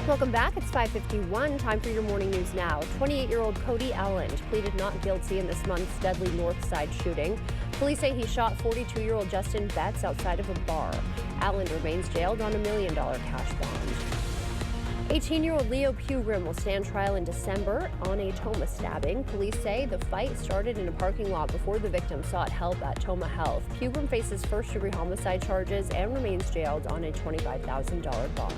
Welcome back. It's 5:51. Time for your morning news now. 28-year-old Cody Allen pleaded not guilty in this month's deadly North Side shooting. Police say he shot 42-year-old Justin Betts outside of a bar. Allen remains jailed on $1 million cash bond. 18-year-old Leo Pugrim will stand trial in December on a Toma stabbing. Police say the fight started in a parking lot before the victim sought help at Toma Health. Pugrim faces first-degree homicide charges and remains jailed on a $25,000 bond.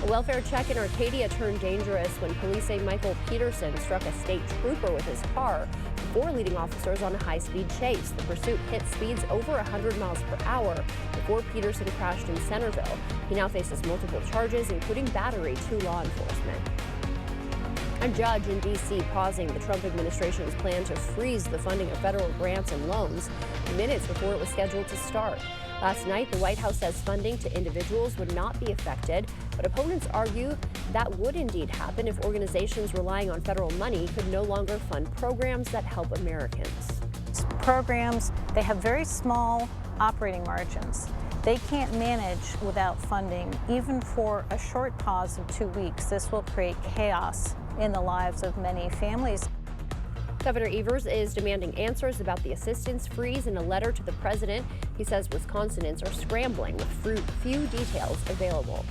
A welfare check in Arcadia turned dangerous when police say Michael Peterson struck a state trooper with his car before leading officers on a high-speed chase. The pursuit hit speeds over 100 miles per hour before Peterson crashed in Centerville. He now faces multiple charges, including battery to law enforcement. A judge in D.C. pausing the Trump administration's plan to freeze the funding of federal grants and loans minutes before it was scheduled to start. Last night, the White House says funding to individuals would not be affected, but opponents argue that would indeed happen if organizations relying on federal money could no longer fund programs that help Americans. Programs, they have very small operating margins. They can't manage without funding. Even for a short pause of 2 weeks, this will create chaos in the lives of many families. Governor Evers is demanding answers about the assistance freeze in a letter to the president. He says Wisconsinians are scrambling with few details available.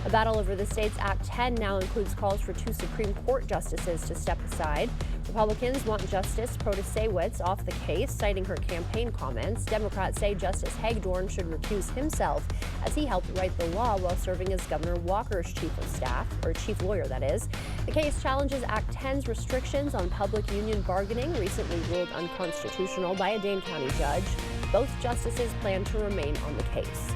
A battle over the state's Act 10 now includes calls for 2 Supreme Court justices to step aside. Republicans want Justice Protasewicz off the case, citing her campaign comments. Democrats say Justice Hagedorn should recuse himself as he helped write the law while serving as Governor Walker's chief of staff, or chief lawyer, that is. The case challenges Act 10's restrictions on public union bargaining, recently ruled unconstitutional by a Dane County judge. Both justices plan to remain on the case.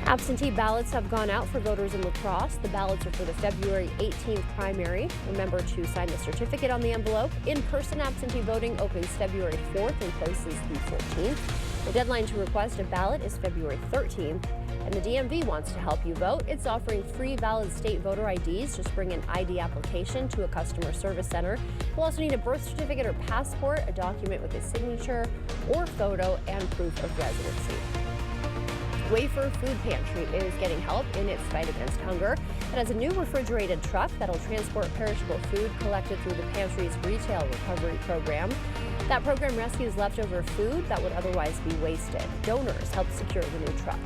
Absentee ballots have gone out for voters in La Crosse. The ballots are for the February 18th primary. Remember to sign the certificate on the envelope. In-person absentee voting opens February 4th and closes the 14th. The deadline to request a ballot is February 13th. And the DMV wants to help you vote. It's offering free valid state voter IDs. Just bring an ID application to a customer service center. You'll also need a birth certificate or passport, a document with a signature or photo, and proof of residency. Wafer Food Pantry is getting help in its fight against hunger. It has a new refrigerated truck that'll transport perishable food collected through the pantry's retail recovery program. That program rescues leftover food that would otherwise be wasted. Donors help secure the new truck.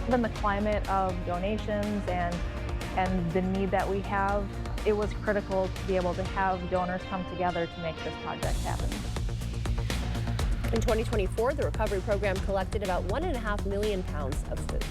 In the climate of donations and the need that we have, it was critical to be able to have donors come together to make this project happen. In 2024, the recovery program collected about 1.5 million pounds of food.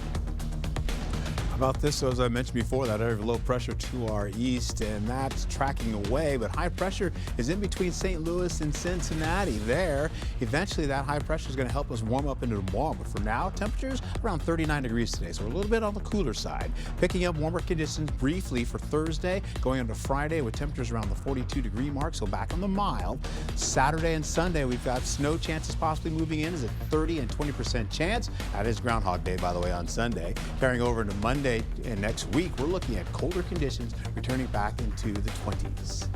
About this, so as I mentioned before, that area of low pressure to our east, and that's tracking away, but high pressure is in between St. Louis and Cincinnati. There, eventually that high pressure is going to help us warm up into tomorrow, but for now, temperatures around 39 degrees today, so we're a little bit on the cooler side. Picking up warmer conditions briefly for Thursday, going into Friday with temperatures around the 42-degree mark, so back on the mild. Saturday and Sunday, we've got snow chances possibly moving in. Is a 30 and 20% chance. That is Groundhog Day, by the way, on Sunday. Carrying over into Monday and next week, we're looking at colder conditions returning back into the 20s.